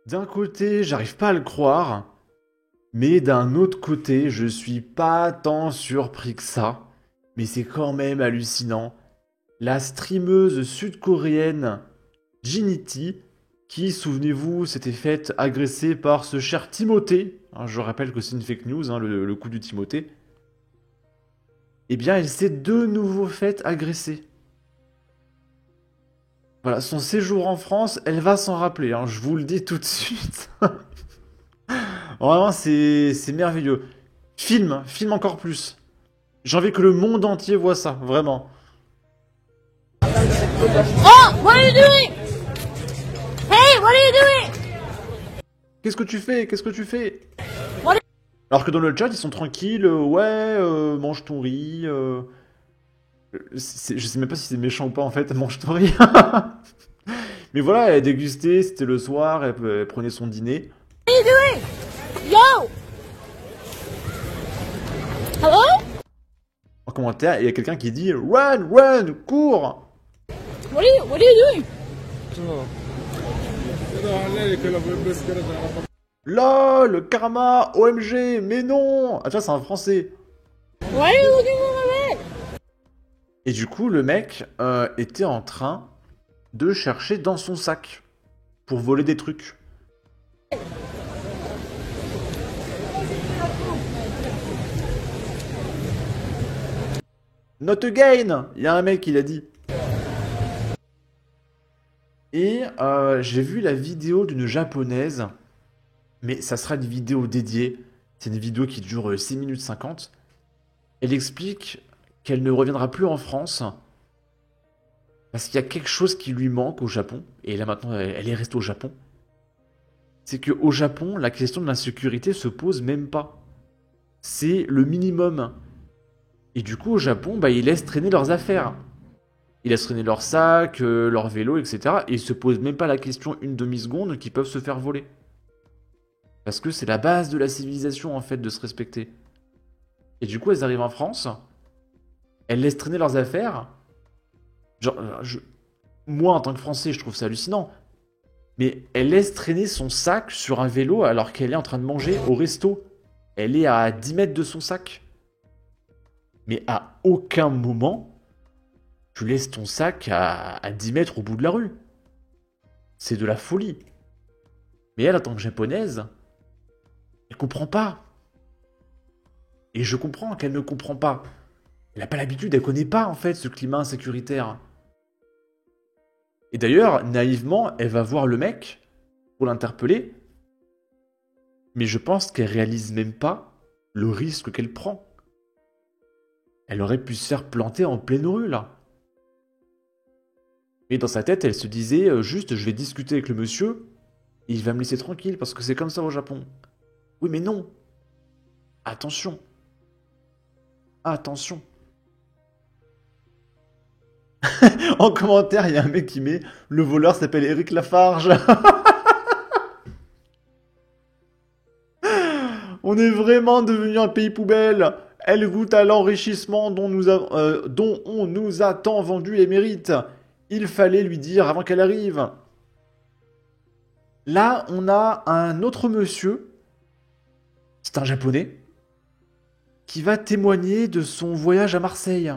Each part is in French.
D'un côté, j'arrive pas à le croire, mais d'un autre côté, je suis pas tant surpris que ça. Mais c'est quand même hallucinant. La streameuse sud-coréenne Jinity, qui, souvenez-vous, s'était faite agresser par ce cher Timothée, hein, je rappelle que c'est une fake news, hein, le coup du Timothée, eh bien, elle s'est de nouveau faite agresser. Voilà, son séjour en France, elle va s'en rappeler, hein, je vous le dis tout de suite. Vraiment, c'est merveilleux. Film encore plus. J'ai envie que le monde entier voit ça, vraiment. Oh, what are you doing? Hey, what are you doing? Qu'est-ce que tu fais? Qu'est-ce que tu fais? What are- Alors que dans le chat, ils sont tranquilles, ouais, mange ton riz. Je sais même pas si c'est méchant ou pas en fait, mange ton riz. Mais voilà, elle dégustait, c'était le soir, elle prenait son dîner. you doing? Yo! Hello? En commentaire, il y a quelqu'un qui dit Run, run, cours! What are you doing? LOL, karma, OMG, mais non! Ah, tiens, c'est un français. Why are you looking for my bed? Et du coup, le mec était en train de chercher dans son sac pour voler des trucs. Not again! Il y a un mec qui l'a dit. Et j'ai vu la vidéo d'une japonaise, mais ça sera une vidéo dédiée. C'est une vidéo qui dure 6 minutes 50. Elle explique qu'elle ne reviendra plus en France parce qu'il y a quelque chose qui lui manque au Japon. Et là maintenant, elle est restée au Japon. C'est qu'au Japon, la question de l'insécurité se pose même pas. C'est le minimum. Et du coup, au Japon, bah, ils laissent traîner leurs affaires. Ils laissent traîner leurs sacs, leurs vélos, etc. Et ils se posent même pas la question une demi-seconde qu'ils peuvent se faire voler. Parce que c'est la base de la civilisation, en fait, de se respecter. Et du coup, elles arrivent en France, elles laissent traîner leurs affaires. Genre, moi, en tant que Français, je trouve ça hallucinant. Mais elle laisse traîner son sac sur un vélo alors qu'elle est en train de manger au resto. Elle est à 10 mètres de son sac. Mais à aucun moment, tu laisses ton sac à 10 mètres au bout de la rue. C'est de la folie. Mais elle, en tant que japonaise, elle comprend pas. Et je comprends qu'elle ne comprend pas. Elle n'a pas l'habitude, elle connaît pas en fait ce climat insécuritaire. Et d'ailleurs, naïvement, elle va voir le mec pour l'interpeller. Mais je pense qu'elle réalise même pas le risque qu'elle prend. Elle aurait pu se faire planter en pleine rue là. Et dans sa tête, elle se disait juste je vais discuter avec le monsieur et il va me laisser tranquille parce que c'est comme ça au Japon. Oui mais non. Attention. Attention. En commentaire, il y a un mec qui met le voleur s'appelle Eric Lafarge. On est vraiment devenu un pays poubelle. Elle goûte à l'enrichissement dont on nous a tant vendu les mérites. Il fallait lui dire avant qu'elle arrive. Là, on a un autre monsieur, c'est un japonais, qui va témoigner de son voyage à Marseille.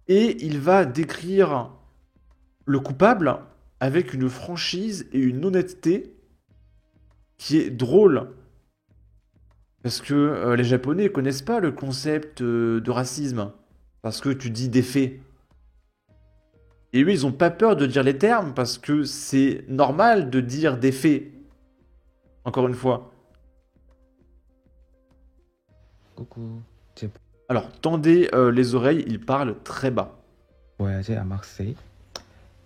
Et il va décrire le coupable avec une franchise et une honnêteté qui est drôle. Parce que les Japonais connaissent pas le concept de racisme. Parce que tu dis des faits. Et eux, ils ont pas peur de dire les termes parce que c'est normal de dire des faits. Encore une fois. Coucou, j'ai Alors, tendez les oreilles, ils parlent très bas. voyagé à Marseille.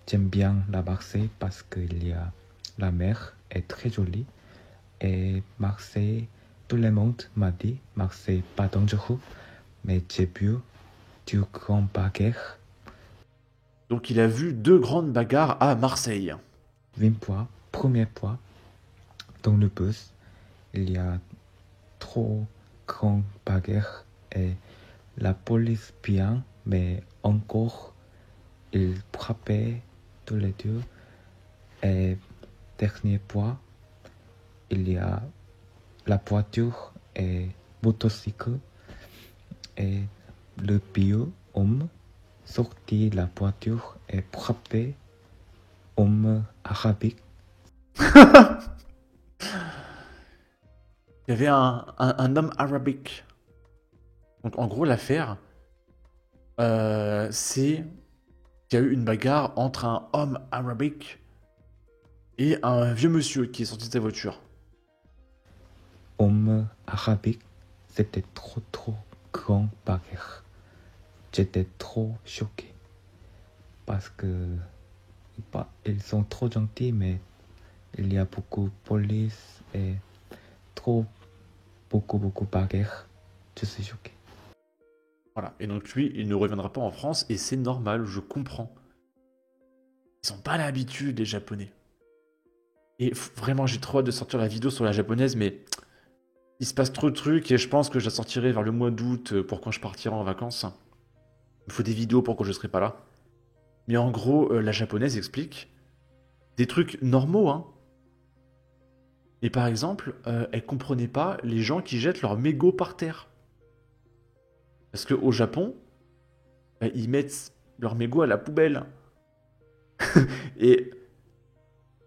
J'aime bien la Marseille parce qu'il y a la mer est très jolie et Marseille, tout le monde m'a dit Marseille pas dangereux, mais j'ai vu du grand bagarre. Donc, il a vu 2 grandes bagarres à Marseille. Une fois, première fois, dans le bus, il y a trop grand bagarre et la police vient, mais encore, il frappait tous les deux et dernier point, il y a la voiture et motocycle et le vieux homme sortit de la voiture et frappé homme arabique. Il y avait un homme arabique. Donc en gros, l'affaire, c'est qu'il y a eu une bagarre entre un homme arabique et un vieux monsieur qui est sorti de sa voiture. Homme arabique, c'était trop grand bagarre. J'étais trop choqué parce que ils sont trop gentils, mais il y a beaucoup de police et beaucoup bagarre. Je suis choqué. Voilà. Et donc lui, il ne reviendra pas en France et c'est normal, je comprends. Ils ont pas l'habitude, les Japonais. Et vraiment, j'ai trop hâte de sortir la vidéo sur la japonaise, mais il se passe trop de trucs et je pense que je la sortirai vers le mois d'août pour quand je partirai en vacances. Il me faut des vidéos pour quand je serai pas là. Mais en gros, la japonaise explique des trucs normaux, hein. Et par exemple, elle comprenait pas les gens qui jettent leurs mégots par terre. Parce qu'au Japon, ils mettent leurs mégots à la poubelle. Et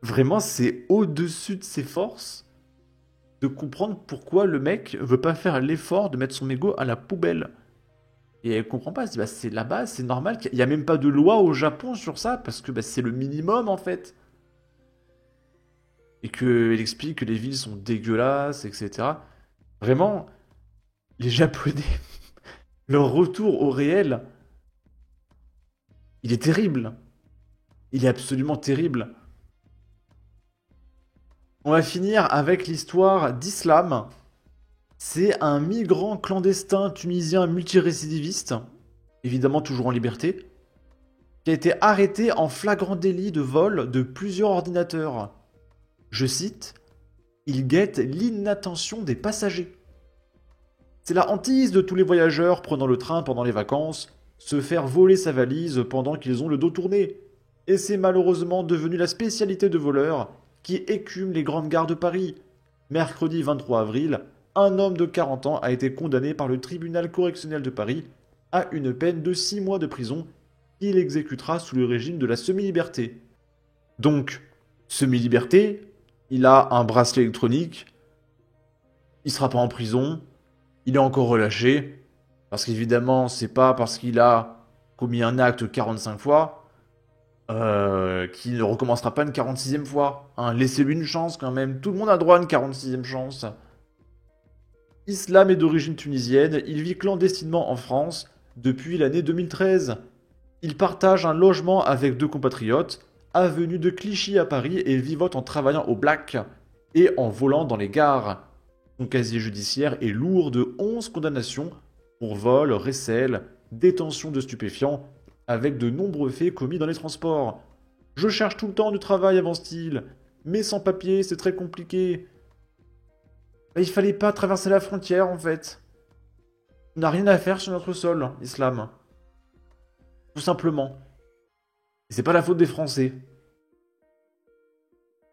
vraiment, c'est au-dessus de ses forces de comprendre pourquoi le mec veut pas faire l'effort de mettre son mégot à la poubelle. Et elle comprend pas, elle se dit, bah, c'est la base, c'est normal, il n'y a même pas de loi au Japon sur ça, parce que bah, c'est le minimum en fait. Et qu'elle explique que les villes sont dégueulasses, etc. Vraiment, les Japonais, leur retour au réel, il est terrible. Il est absolument terrible. On va finir avec l'histoire d'Islam. C'est un migrant clandestin tunisien multirécidiviste, évidemment toujours en liberté, qui a été arrêté en flagrant délit de vol de plusieurs ordinateurs. Je cite, « Il guette l'inattention des passagers. » C'est la hantise de tous les voyageurs prenant le train pendant les vacances, se faire voler sa valise pendant qu'ils ont le dos tourné. Et c'est malheureusement devenu la spécialité de voleurs qui écument les grandes gares de Paris. Mercredi 23 avril, un homme de 40 ans a été condamné par le tribunal correctionnel de Paris à une peine de 6 mois de prison qu'il exécutera sous le régime de la semi-liberté. Donc, semi-liberté, il a un bracelet électronique, il sera pas en prison, il est encore relâché, parce qu'évidemment, c'est pas parce qu'il a commis un acte 45 fois qu'il ne recommencera pas une 46e fois. Hein, laissez-lui une chance quand même, tout le monde a droit à une 46e chance. Islam est d'origine tunisienne, il vit clandestinement en France depuis l'année 2013. Il partage un logement avec 2 compatriotes, avenue de Clichy à Paris, et vivote en travaillant au black et en volant dans les gares. Son casier judiciaire est lourd de 11 condamnations pour vol, recel, détention de stupéfiants, avec de nombreux faits commis dans les transports. Je cherche tout le temps du travail, avance-t-il, mais sans papier, c'est très compliqué. Il fallait pas traverser la frontière, en fait. On n'a rien à faire sur notre sol, Islam. Tout simplement. Et c'est pas la faute des Français.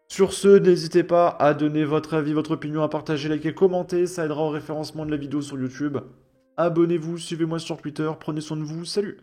Sur ce, n'hésitez pas à donner votre avis, votre opinion, à partager, liker, commenter, ça aidera au référencement de la vidéo sur YouTube. Abonnez-vous, suivez-moi sur Twitter, prenez soin de vous, salut!